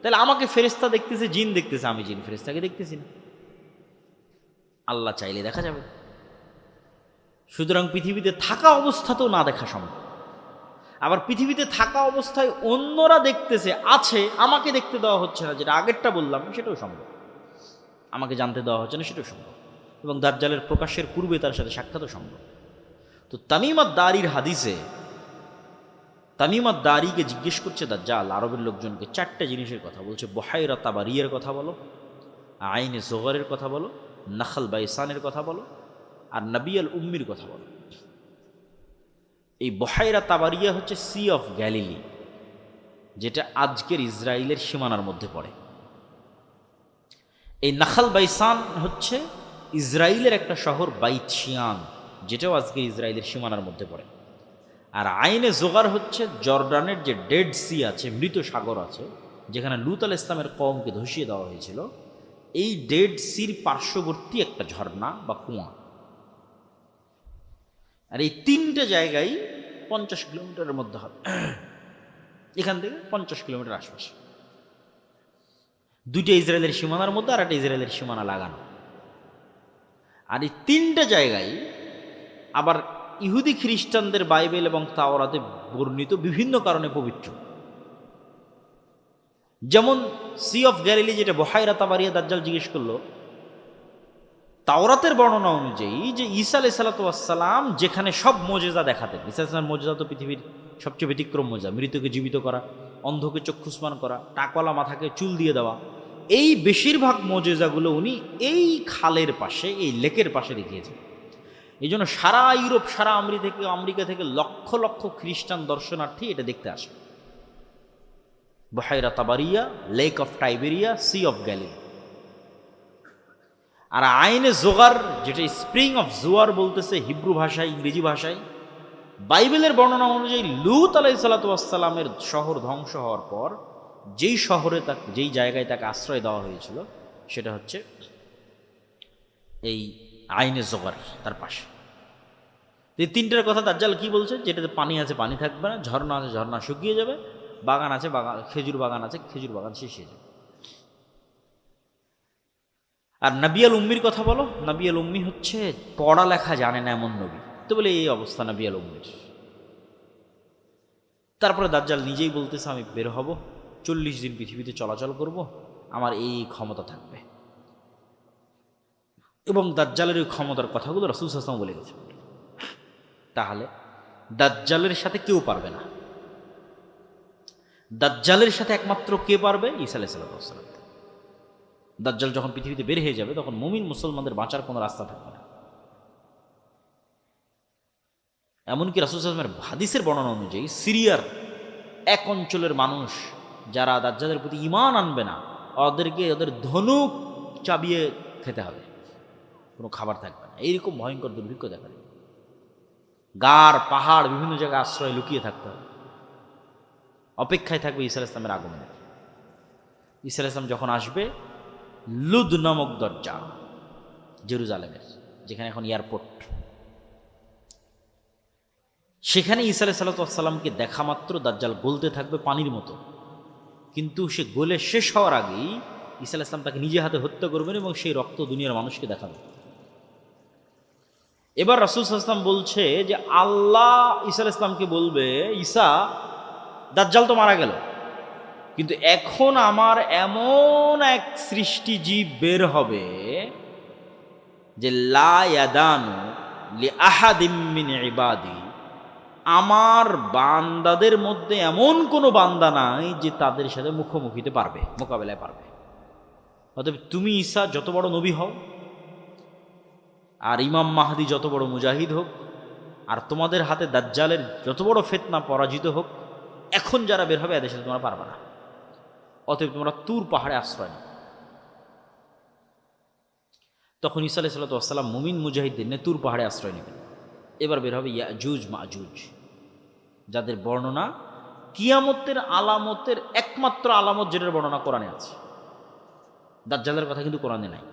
তাহলে আমাকে ফেরেশতা দেখতেছে, জিন দেখতেছে, আমি জিন ফেরেশতাকে দেখতেছি না। আল্লাহ চাইলে দেখা যাবে। সুতরাং পৃথিবীতে থাকা অবস্থাতেও না দেখা সম্ভব। আবার পৃথিবীতে থাকা অবস্থায় অন্যরা দেখতেছে, আছে, আমাকে দেখতে দেওয়া হচ্ছে না, যেটা আগেরটা বললাম সেটাও সম্ভব। আমাকে জানতে দেওয়া হচ্ছে না, সেটাও সম্ভব। এবং দাজ্জালের প্রকাশের পূর্বে তার সাথে সাক্ষাৎও সম্ভব। তো তামিম আদ-দারির হাদিসে তামিম আদ-দারিকে জিজ্ঞেস করছে দাজ্জাল আরবের লোকজনকে 4টে জিনিসের কথা বলছে। বহাইরা তাবারিয়ার কথা বলো, আইনে জোগরের কথা বলো, নাখল বাইসানের কথা বলো, আর নবী আল উম্মির কথা বলো। এই বহাইরা তাবারিয়া হচ্ছে সি অফ গ্যালিলি, যেটা আজকের ইসরায়েলের সীমানার মধ্যে পড়ে। এই নাখাল বাইসান হচ্ছে ইসরায়েলের একটা শহর, বাইত শিয়ান, যেটাও আজকের ইসরায়েলের সীমানার মধ্যে পড়ে। আর আইনে জোগার হচ্ছে জর্ডানের যে ডেড সি আছে, মৃত সাগর আছে, যেখানে লূত আলাইহিস সালামের কওমকে ধসিয়ে দেওয়া হয়েছিল, এই ডেড সির পার্শ্ববর্তী একটা ঝর্ণা বা কুয়া। আর এই 3টে জায়গায় 50 কিলোমিটারের মধ্যে হবে, এখান থেকে 50 কিলোমিটার আশপাশে। 2টে ইসরায়েলের সীমানার মধ্যে, আর একটা ইসরায়েলের সীমানা লাগানো। আর এই 3টে জায়গায় আবার ইহুদি খ্রিস্টানদের বাইবেল এবং তাওরাতে বর্ণিত বিভিন্ন কারণে পবিত্র। যেমন সি অফ গ্যালিলি, যেটা বহাইরা তাবারিয়া দাজ্জাল জিজ্ঞেস করলো, তাওরাতের বর্ণনা অনুযায়ী যে ঈসা আলাইহিস সালাম যেখানে সব মোজেজা দেখাতেন, ঈসা আলাইহিস সালামের মোজেজা তো পৃথিবীর সবচেয়ে ব্যতিক্রম মোজেজা, মৃতকে জীবিত করা, অন্ধকে চক্ষুষ্মান করা, টাকওয়ালা মাথাকে চুল দিয়ে দেওয়া, এই বেশিরভাগ মোজেজাগুলো উনি এই খালের পাশে, এই লেকের পাশে দেখিয়েছেন। এই জন্য সারা ইউরোপ, সারা আমেরিকা থেকে লক্ষ লক্ষ খ্রিস্টান দর্শনার্থী এটা দেখতে আসে। বহাইরা তাবারিয়া, lake of Tiberias, sea of Galilee. আর আইনে জোগার, যেটা স্প্রিং অফ জোয়ার বলতেছে হিব্রু ভাষায়, ইংরেজি ভাষায়, বাইবেলের বর্ণনা অনুযায়ী লূত আলাইহিস সালামের শহর ধ্বংস হওয়ার পর যেই শহরে তাকে, যেই জায়গায় তাকে আশ্রয় দেওয়া হয়েছিল, সেটা হচ্ছে এই আইনে জোগার, তার পাশে। এই 3টার কথা দাজ্জাল কি বলছে? যেটাতে পানি আছে, পানি থাকবে না, ঝর্ণা আছে, ঝর্ণা শুকিয়ে যাবে, বাগান আছে, বাগান, খেজুর বাগান আছে, খেজুর বাগান শেষ হয়ে যাবে। আর নবী আল উম্মির কথা বলো, নবী আল উম্মি হচ্ছে পড়ালেখা জানে না এমন নবী। তো বলে এই অবস্থা নবী আল উম্মির। তারপরে দাজ্জাল নিজেই বলতেছে আমি বের হব, 40 দিন পৃথিবীতে চলাচল করব, আমার এই ক্ষমতা থাকবে। এবং দাজ্জালের ওই ক্ষমতার কথাগুলো রাসূল সাল্লাল্লাহু আলাইহি ওয়াসাল্লাম বলে গেছেন। তাহলে দাজ্জালের সাথে কেউ পারবে না। দাজ্জালের সাথে একমাত্র কে পারবে? ঈসা আলাইহিস সালাম। দাজ্জাল যখন পৃথিবীতে বের হয়ে যাবে তখন মুমিন মুসলমানদের বাঁচার কোনো রাস্তা থাকবে না। এমনকি রাসূল সাল্লাল্লাহু আলাইহি ওয়াসাল্লামের হাদিসের বর্ণনা অনুযায়ী সিরিয়ার এক অঞ্চলের মানুষ যারা দাজ্জালের প্রতি ঈমান আনবে না, ওদের ধনুক চাবিয়ে খেতে হবে, কোনো খাবার থাকবে না। এইরকম ভয়ঙ্কর দুর্ভিক্ষ দেখা দেবে। গাড় পাহাড় বিভিন্ন জায়গায় আশ্রয় লুকিয়ে থাকতে হবে, অপেক্ষায় থাকবে ঈসা আলাইহিস সালামের আগমনে। ঈসা আলাইহিস সালাম যখন আসবে, লুদ নামক দরজা জেরুজালেমের, যেখানে এখন এয়ারপোর্ট, সেখানে ঈসা আলাইহিস সালামকে দেখা মাত্র দাজ্জাল গলতে থাকবে পানির মতো, কিন্তু সে গলে শেষ হওয়ার আগেই ঈসা আলাইহিস সালাম তাকে নিজে হাতে হত্যা করবেন এবং সেই রক্ত দুনিয়ার মানুষকে দেখাবে। এবার রাসূল সাল্লাল্লাহু আলাইহি ওয়াসাল্লাম বলছে যে আল্লাহ ঈসা আলাইহিস সালামকে বলবে, ঈসা, দাজ্জাল তো মারা গেল, কিন্তু এখন আমার এমন এক সৃষ্টি জীব বের হবে যে লা ইয়াদানু লি আহাদিম মিন ইবাদি, আমার বান্দাদের মধ্যে এমন কোনো বান্দা নাই যে তাদের সাথে মুখোমুখিতে পারবে, মোকাবেলায় পারবে। অতএব তুমি ঈসা যত বড় নবী হও, আর ইমাম মাহদি যত বড় মুজাহিদ হোক, আর তোমাদের হাতে দাজ্জালের যত বড় ফিতনা পরাজিত হোক, এখন যারা বের হবে এদের সাথে তোমরা পারবে না। অতএব তোমরা তুর পাহাড়ে আশ্রয় নাও। তখন ঈসা আলাইহিস সালাম মুমিন মুজাহিদদের নিয়ে তুর পাহাড়ে আশ্রয় নেবেন। এবার বের হবে ইয়াজুজ মাজুজ, যাদের বর্ণনা কিয়ামতের আলামতের একমাত্র আলামত, যেটার বর্ণনা কোরআনে আছে। দাজ্জালের কথা কিন্তু কোরআনে নাই।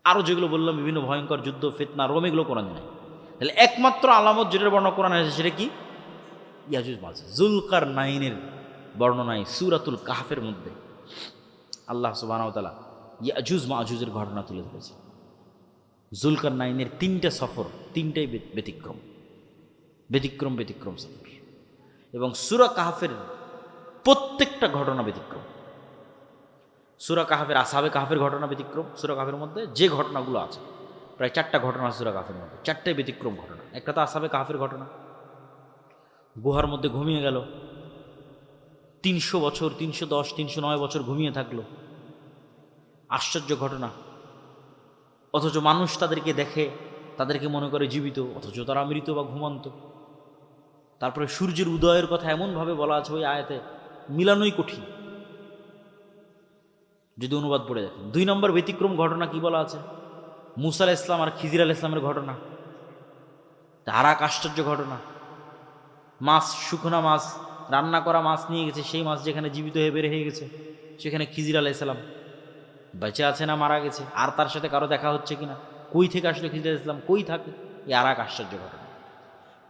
আরও যেগুলো বললাম বিভিন্ন ভয়ঙ্কর যুদ্ধ, ফিতনা, রোম, এগুলো কোরআনে নাই। তাহলে একমাত্র আলামত যেটার বর্ণনা কোরআনে আছে সেটা কি? ইয়াজুজ মাজুজ। যুলকারনাইনের বর্ণনায় সূরাতুল কাহফের মধ্যে আল্লাহ সুবহানাহু ওয়া তাআলা ইয়াজুজ মাজুজের ঘটনা তুলে ধরেছে। যুলকারনাইনের 3টে সফর, 3টাই ব্যতিক্রম সফর, এবং সূরা কাহফের প্রত্যেকটা ঘটনা ব্যতিক্রম। সূরা কাহফের আসহাবে কাহফের ঘটনা ব্যতিক্রম। সূরা কাহফের মধ্যে যে ঘটনাগুলো আছে, প্রায় 4টা ঘটনা আছে সূরা কাহফের মধ্যে, 4টাই ব্যতিক্রম ঘটনা। একটা তো আসহাবে কাহফের ঘটনা, গুহার মধ্যে ঘুমিয়ে গেল 300 বছর, 310, 309 বছর ঘুমিয়ে থাকলো, আশ্চর্য ঘটনা। অথচ মানুষ তাদেরকে দেখে, তাদেরকে মনে করে জীবিত, অথচ তারা মৃত বা ঘুমন্ত। তারপরে সূর্যের উদয়ের কথা এমনভাবে বলা আছে ওই আয়াতে, মিলানোই কঠিন যদি অনুবাদ পড়ে দেখেন। 2 নম্বর ব্যতিক্রম ঘটনা কি বলা আছে? মূসা আলাইহিস সালাম আর খিজির আলাইহিস সালামের ঘটনা, আর এক আশ্চর্য ঘটনা। মাছ, শুকনা মাছ, রান্না করা মাছ নিয়ে গেছে, সেই মাছ যেখানে জীবিত হয়ে বের হয়ে গেছে, সেখানে খিজির আলাইহিস সালাম বেঁচে আছে না মারা গেছে, আর তার সাথে কারো দেখা হচ্ছে কিনা, কই থেকে আসলে খিজির আলাইহিস সালাম, কই থাকে, এই আর এক আশ্চর্য ঘটনা।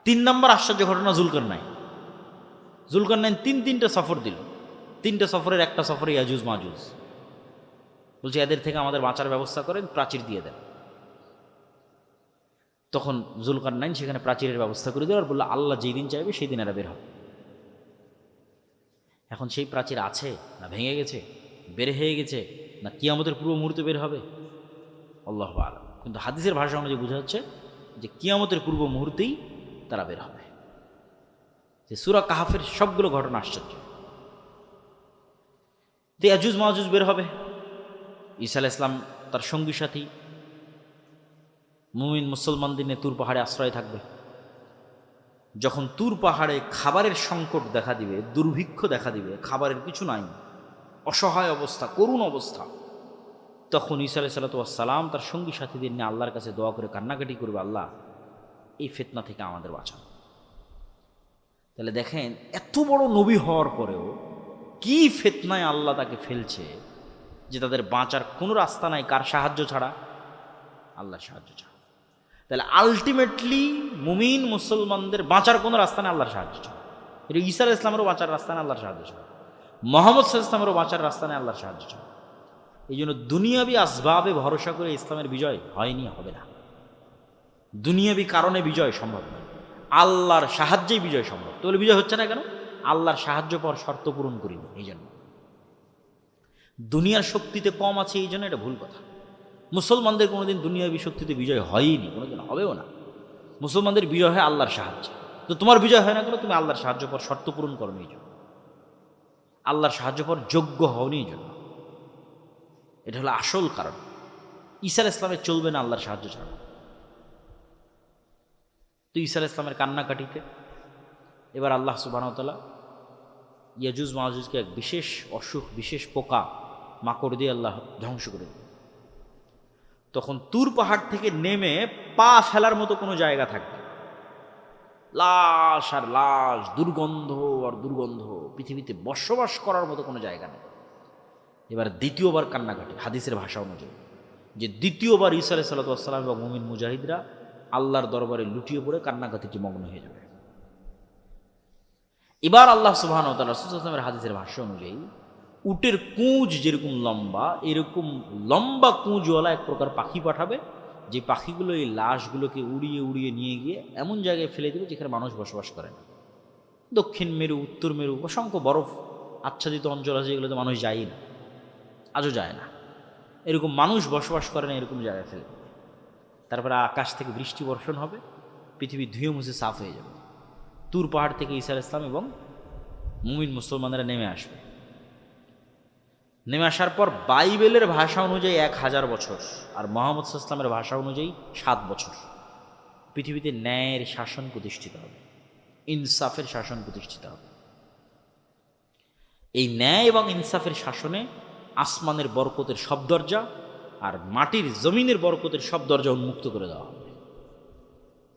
3 নম্বর আশ্চর্য ঘটনা জুলকারনাইন। 3টা সফর দিল, 3টে সফরের একটা সফরে ইয়াজুজ মাজুজ। বলছে এদের থেকে আমাদের বাঁচার ব্যবস্থা করেন, প্রাচীর দিয়ে দেন। তখন জুলকারনাইন সেখানে প্রাচীরের ব্যবস্থা করে দিল আর বললো আল্লাহ যেই দিন চাইবে সেই দিন এরা বের হবে। এখন সেই প্রাচীর আছে না ভেঙে গেছে, বের হয়ে গেছে, না কিয়ামতের পূর্ব মুহূর্তে বের হবে, আল্লাহু আ'লাম। কিন্তু হাদিসের ভাষা অনুযায়ী বোঝা যাচ্ছে যে কিয়ামতের পূর্ব মুহূর্তেই তারা বের হবে। যে সূরা কাহফের সবগুলো ঘটনা আশ্চর্য। তো ইয়াজুজ মাজুজ বের হবে, ঈসা আলাইহিস সালাম তার সঙ্গী সাথী মুমিন মুসলমানদের নিয়ে তুর পাহাড়ে আশ্রয় থাকবে। যখন তুর পাহাড়ে খাবারের সংকট দেখা দিবে, দুর্ভিক্ষ দেখা দিবে, খাবারের কিছু নাই, অসহায় অবস্থা, করুণ অবস্থা, তখন ঈসা আলাইহিস সালাম তার সঙ্গী সাথীদের নিয়ে আল্লাহর কাছে দোয়া করে কান্নাকাটি করবে, আল্লাহ এই ফিতনা থেকে আমাদের বাঁচান। তাহলে দেখেন এত বড় নবী হওয়ার পরেও কি ফিতনায় আল্লাহ তাকে ফেলছে যে তাদের বাঁচার কোনো রাস্তা নাই, কার সাহায্য ছাড়া? আল্লাহর সাহায্য ছাড়া। তাহলে আলটিমেটলি মুমিন মুসলমানদের বাঁচার কোনো রাস্তা নেই আল্লাহর সাহায্য ছাড়া। এটা ঈসা আলাইহিস সালামেরও বাঁচার রাস্তা নেই আল্লাহর সাহায্য ছাড়া, মুহাম্মদ সাল্লাল্লাহু আলাইহি ওয়াসাল্লামেরও বাঁচার রাস্তা নেই আল্লাহর সাহায্য ছাড়া। এই জন্য দুনিয়াবি আসবাবে ভরসা করে ইসলামের বিজয় হয়নি, হবে না। দুনিয়াবি কারণে বিজয় সম্ভব নয়, আল্লাহর সাহায্যেই বিজয় সম্ভব। তাহলে বিজয় হচ্ছে না কেন? আল্লাহর সাহায্য পাওয়ার শর্ত পূরণ করিনি, এই জন্য। দুনিয়ার শক্তিতে কম আছে এই জন্য, এটা ভুল কথা। মুসলমানদের কোনোদিন দুনিয়াবী শক্তিতে বিজয় হয়নি, কোনোদিন হবেও না। মুসলমানদের বিজয় হয় আল্লাহর সাহায্যে। তো তোমার বিজয় হয় না কেন? তুমি আল্লাহর সাহায্য পর শর্ত পূরণ করো এই জন্য, আল্লাহর সাহায্য পর যোগ্য হওনি এই জন্য। এটা হলো আসল কারণ। ঈসা আলাইহিস সালামের চলবে না আল্লাহর সাহায্য ছাড়া। তো ঈসা আলাইহিস সালামের কান্নাকাটিতে এবার আল্লাহ সুবহানাহু ওয়া তাআলা ইয়াজুজ মাজুজকে এক বিশেষ অসুখ, বিশেষ পোকা মাকড় দিয়ে আল্লাহ ধ্বংস করে দিল। তখন তুর পাহাড় থেকে নেমে পা ফেলার মতো কোনো জায়গা থাকবে না। লাশ আর লাশ, দুর্গন্ধ আর দুর্গন্ধ, পৃথিবীতে বসবাস করার মতো কোনো জায়গা নেই। এবার দ্বিতীয়বার কান্নাকাটি, হাদিসের ভাষা অনুযায়ী, যে দ্বিতীয়বার ঈসা আলাইহিস সালাম এবং মুমিন মুজাহিদরা আল্লাহর দরবারে লুটিয়ে পড়ে কান্নাকাটিতে মগ্ন হয়ে যাবে। এবার আল্লাহ সুবহানাহু ওয়া তাআলা রাসূল সাল্লাল্লাহু আলাইহি ওয়াসাল্লামের হাদিসের ভাষ্য অনুযায়ী উটের কুঁজ যেরকম লম্বা, এরকম লম্বা কুঁজওয়ালা এক প্রকার পাখি পাঠাবে, যে পাখিগুলো এই লাশগুলোকে উড়িয়ে উড়িয়ে নিয়ে গিয়ে এমন জায়গায় ফেলে দেবে যেখানে মানুষ বসবাস করে না। দক্ষিণ মেরু, উত্তর মেরু, অসংখ্য বরফ আচ্ছাদিত অঞ্চল আছে, যেগুলোতে মানুষ যায় না, আজও যায় না, এরকম মানুষ বসবাস করে না, এরকম জায়গায় ফেলে দেবে। তারপরে আকাশ থেকে বৃষ্টি বর্ষণ হবে, পৃথিবী ধুয়ে মুছে সাফ হয়ে যাবে। তুর পাহাড় থেকে ঈসা আলাইহিস সালাম এবং মুমিন মুসলমানেরা নেমে আসবে। নেমে আসার পর বাইবেলের ভাষা অনুযায়ী 1000 বছর, আর মুহাম্মদ সাল্লাল্লাহু আলাইহি ওয়াসাল্লামের ভাষা অনুযায়ী 7 বছর পৃথিবীতে ন্যায়ের শাসন প্রতিষ্ঠিত হবে, ইনসাফের শাসন প্রতিষ্ঠিত হবে। এই ন্যায় এবং ইনসাফের শাসনে আসমানের বরকতের সব দরজা আর মাটির জমিনের বরকতের সব দরজা উন্মুক্ত করে দেওয়া হবে।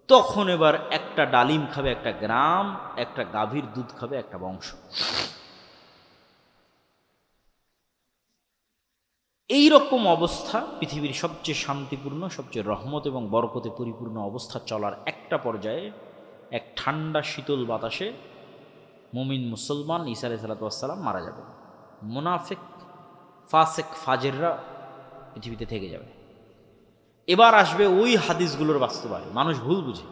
তখন এবার একটা ডালিম খাবে একটা গ্রাম, একটা গাভীর দুধ খাবে একটা বংশ। এই রকম অবস্থা পৃথিবীর সবচেয়ে শান্তিপূর্ণ, সবচেয়ে রহমত এবং বরকতে পরিপূর্ণ অবস্থা চলার একটা পর্যায়ে এক ঠান্ডা শীতল বাতাসে মুমিন মুসলমান ঈসা আলাইহিস সালাম মারা যাবে। মুনাফিক, ফাসেক, ফাজেররা পৃথিবীতে থেকে যাবে। এবার আসবে ওই হাদিসগুলোর বাস্তবায়ন। মানুষ ভুল বুঝে,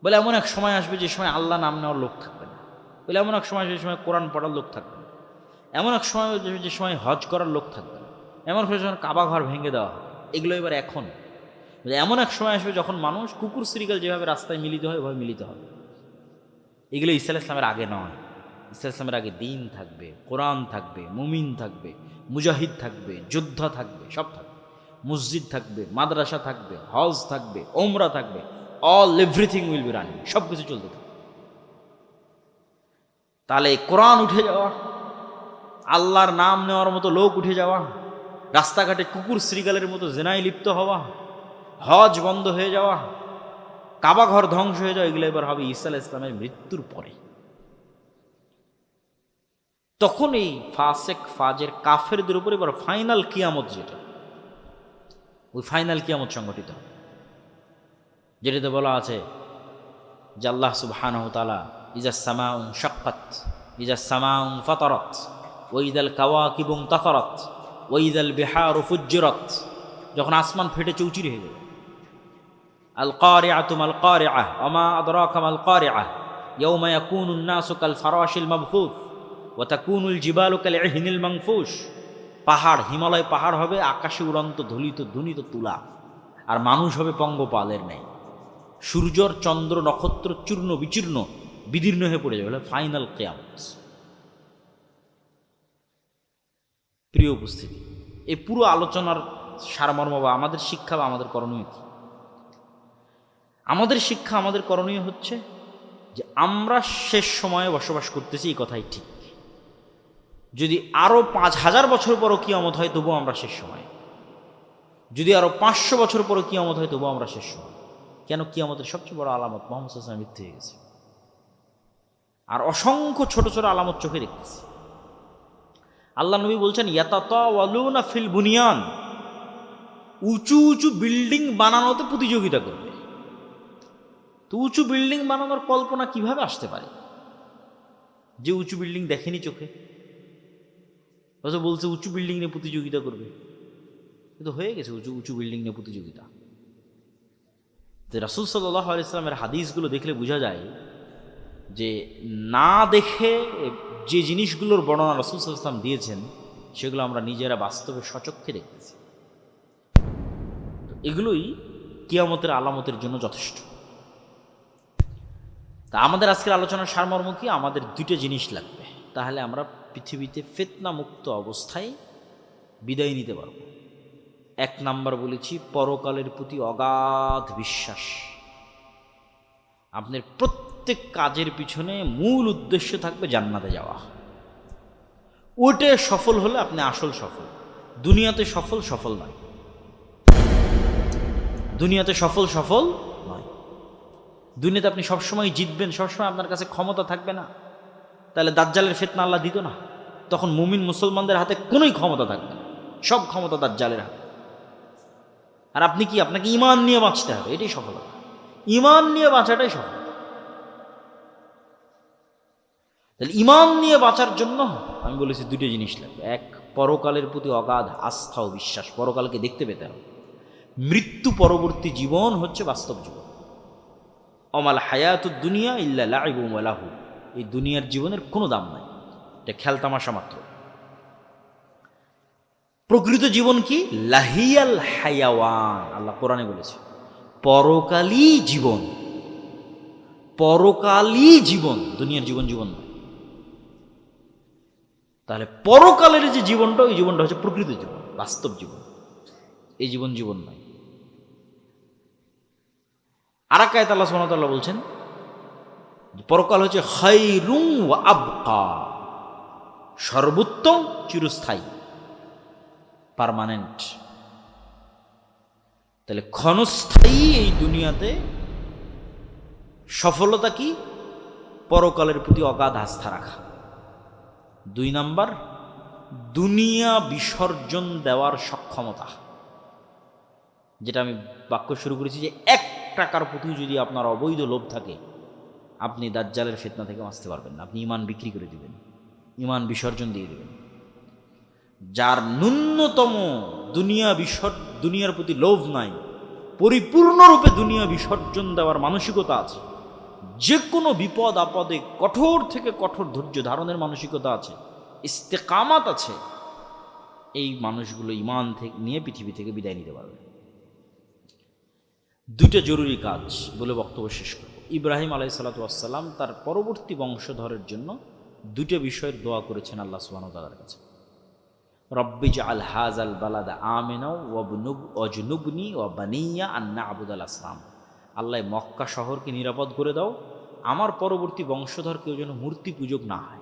বলে এমন এক সময় আসবে যে সময় আল্লাহ নাম নেওয়ার লোক থাকবে না, বলে এমন এক সময় আসবে যে সময় কোরআন পড়ার লোক থাকবে না, এমন এক সময় যে সময় হজ করার লোক থাকবে না, এমন এক সময় কাবা ঘর ভেঙে দেওয়া হবে। এগুলো এবার এখন। এমন এক সময় আসবে যখন মানুষ কুকুর শ্রীগাল যেভাবে রাস্তায় মিলিত হয় ওইভাবে মিলিত হবে। এগুলো ঈসা আলাইহিস সালামের আগে নয়। ঈসা আলাইহিস সালামের আগে দিন থাকবে, কোরআন থাকবে, মুমিন থাকবে, মুজাহিদ থাকবে, যোদ্ধা থাকবে, সব থাকবে। মসজিদ থাকবে, মাদ্রাসা থাকবে, হজ থাকবে, ওমরা থাকবে, all everything will be running, সব কিছু চলতে থাকবে। তাহলে কোরআন উঠে যাওয়া, আল্লাহর নাম নেওয়ার মতো লোক উঠে যাওয়া, রাস্তাঘাটে কুকুর শ্রীগালের মতো জেনায় লিপ্ত হওয়া, হজ বন্ধ হয়ে যাওয়া, কাবা ঘর ধ্বংস হয়ে যাওয়া, এগুলো এবার হবে ঈসা আলাইহিস সালামের মৃত্যুর পরে। তখন এই ফাসেক, ফাজের, কাফেরদের উপর এবার ফাইনাল কিয়ামত, যেটা ওই ফাইনাল কিয়ামত সংগঠিত হবে, যেটাতে বলা আছে যে আল্লাহ সুবহানাহু ওয়া তাআলা ইজাস সামাউ শাক্কাত, ইজাস সামাউ ফাতারাত, ওয়া ইদাল কাওয়াকিবু ইনতাসারাত, ওয়া ইদাল বিহারু ফুজ্জিরাত, যখন আসমান ফেটে চৌচির হয়ে যাবে। আল কারিআতু মাল কারিআহ ওয়া মা আদরাকা মাল কারিআহ ইয়াউমা ইয়াকুনুন নাসু কাল ফারাশিল মাবথুস ওয়া তাকুনুল জিবালু কাল ইহনিল মানফুশ। পাহাড়, হিমালয় পাহাড় হবে আকাশে উড়ন্ত ধুলিত ধুনিত তুলা, আর মানুষ হবে পঙ্গপালের ন্যায়। সূর্যর, চন্দ্র, নক্ষত্র চূর্ণ বিচূর্ণ বিদীর্ণ হয়ে পড়ে যাবে। ফাইনাল কিয়ামত। প্রিয় উপস্থিতি, এই পুরো আলোচনার সারমর্ম বা আমাদের শিক্ষা বা আমাদের করণীয় কি? আমাদের শিক্ষা, আমাদের করণীয় হচ্ছে যে আমরা শেষ সময়ে বসবাস করতেছি, এই কথাই ঠিক। যদি আরও 5000 বছর পরও কিয়ামত হয় তবুও আমরা শেষ সময়, যদি আরও 500 বছর পরও কিয়ামত হয় তবুও আমরা শেষ সময়। কেন? কিয়ামতের সবচেয়ে বড় আলামত মুহাম্মদ সাল্লাল্লাহু আলাইহি ওয়াসাল্লাম মৃত্যু হয়ে গেছে, আর অসংখ্য ছোট ছোট আলামত চোখে দেখতেছে। আল্লাহ নবী বলছেন ইয়াতাতাওয়ালুনা ফিল বুনিয়ান, উঁচু উঁচু বিল্ডিং বানানোতে প্রতিযোগিতা করবে। তো উঁচু বিল্ডিং বানানোর কল্পনা কিভাবে আসতে পারে যে উঁচু বিল্ডিং দেখেনি চোখে? অথচ বলছে উঁচু বিল্ডিং নিয়ে প্রতিযোগিতা করবে। কিন্তু হয়ে গেছে উঁচু উঁচু বিল্ডিং নিয়ে প্রতিযোগিতা। তো রাসূল সাল্লাল্লাহু আলাইহি ওয়াসাল্লামের হাদিসগুলো দেখলে বোঝা যায় যে না দেখে যে জিনিসগুলোর বর্ণনা রাসূল সাল্লাল্লাহু আলাইহি ওয়াসাল্লাম দিয়েছেন সেগুলো আমরা নিজেরা বাস্তবে সচক্ষে দেখতেছি। এগুলোই কিয়ামতের আলামতের জন্য যথেষ্ট। তা আমাদের আজকের আলোচনার সারমর্ম কি? আমাদের দুটো জিনিস লাগবে, তাহলে আমরা পৃথিবীতে ফিতনা মুক্ত অবস্থায় বিদায় নিতে পারব। এক নাম্বার বলেছি, পরকালের প্রতি অগাধ বিশ্বাস। আপনার প্রত্যেক কাজের পিছনে মূল উদ্দেশ্য থাকবে জান্নাতে যাওয়া। ওইটা সফল হলে আপনি আসল সফল। দুনিয়াতে সফল নয়, দুনিয়াতে সফল নয়। দুনিয়াতে আপনি সবসময় জিতবেন, সবসময় আপনার কাছে ক্ষমতা থাকবে না, তাহলে দাজ্জালের ফিতনা আল্লাহ দিত না। তখন মুমিন মুসলমানদের হাতে কোনোই ক্ষমতা থাকবে না, সব ক্ষমতা দাজ্জালের হাতে। আর আপনি কি, আপনাকে ঈমান নিয়ে বাঁচতে হবে, এটাই সফলতা। ঈমান নিয়ে বাঁচাটাই সফলতা। তাহলে ঈমান নিয়ে বাঁচার জন্য আমি বলেছি দুটো জিনিস লাগবে। এক, পরকালের প্রতি অগাধ আস্থা ও বিশ্বাস, পরকালকে দেখতে পেতে হবে। মৃত্যু পরবর্তী জীবন হচ্ছে বাস্তব জীবন। অমাল হায়াতুদ দুনিয়া ইল্লা লাইবুম ওয়া লাহু, এই দুনিয়ার জীবনের কোনো দাম নাই, এটা খেলতামাশা মাত্র। প্রকৃত জীবন কি? লাহিয়াল হায়াওয়ান, আল্লাহ কোরআনে বলেছে পরকালই জীবন। পরকালই জীবন, দুনিয়ার জীবন নয়। তাহলে পরকালের যে জীবনটা, ওই জীবনটা হচ্ছে প্রকৃত জীবন, বাস্তব জীবন। এই জীবন নয়। আর এক আয়াতে আল্লাহ সুবহানাহু ওয়া তাআলা বলছেন পরকাল হচ্ছে খায়রুম ওয়া আবকা, সর্বোত্তম, চিরস্থায়ী, পার্মানেন্ট। তাহলে ক্ষণস্থায়ী এই দুনিয়াতে সফলতা কি? পরকালের প্রতি অগাধ আস্থা রাখা। দুই নাম্বার, দুনিয়া বিসর্জন দেওয়ার সক্ষমতা। যেটা আমি বাক্য শুরু করেছি যে 1 টাকার প্রতি যদি আপনার অবৈধ লোভ থাকে, আপনি দাজ্জালের ফিতনা থেকে বাঁচতে পারবেন না। আপনি ঈমান বিক্রি করে দিবেন, ঈমান বিসর্জন দিয়ে দেবেন। যার ন্যূনতম দুনিয়ার প্রতি লোভ নাই, পরিপূর্ণরূপে দুনিয়া বিসর্জন দেওয়ার মানসিকতা আছে, যে কোনো বিপদ আপদে কঠোর থেকে কঠোর ধৈর্য ধারণের মানসিকতা আছে, ইস্তেকামাত আছে, এই মানুষগুলো ঈমান থেকে নিয়ে পৃথিবী থেকে বিদায় নিতে পারবে। দুইটা জরুরি কাজ বলে বক্তব্য শেষ করব। ইব্রাহিম আলাইহিসসালাতু ওয়াসসালাম তার পরবর্তী বংশধরের জন্য দুইটা বিষয়ের দোয়া করেছেন আল্লাহ সুবহানাহু ওয়া তাআলার কাছে। রব্বি জাআল হাযাল বালাদা আমিনা ওয়াজনুবনি ওয়া বানিয়া আন না'বুদাল আসনাম। আল্লাহ মক্কা শহরকে নিরাপদ করে দাও, আমার পরবর্তী বংশধর কেউ যেন মূর্তি পূজক না হয়,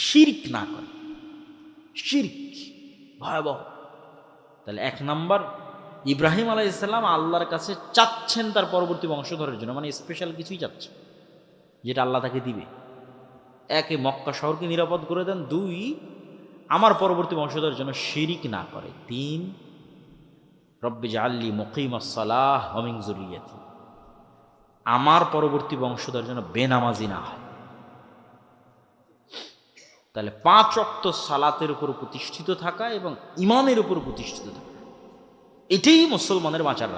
শিরক না করে। শিরক ভয়াবহ। তাহলে 1 নাম্বার, ইব্রাহিম আলাইহিস সালাম আল্লাহর কাছে চাচ্ছেন তার পরবর্তী বংশধরের জন্য, মানে স্পেশাল কিছুই চাচ্ছে যেটা আল্লাহ তাকে দিবে। 1, মক্কা শহরকে নিরাপদ করে দেন। 2, আমার পরবর্তী বংশধরের জন্য শিরিক না করে। 3, রব্বি জাআলনি মুকিমাস সালাহ ওয়া মিন যুররিয়াতি, আমার পরবর্তী বংশধর যেন বেনামাজি না হয়। তাহলে 5 ওয়াক্ত সালাতের উপর প্রতিষ্ঠিত থাকা এবং ঈমানের উপর প্রতিষ্ঠিত থাকা, এটাই মুসলমানের বাঁচার রাস্তা।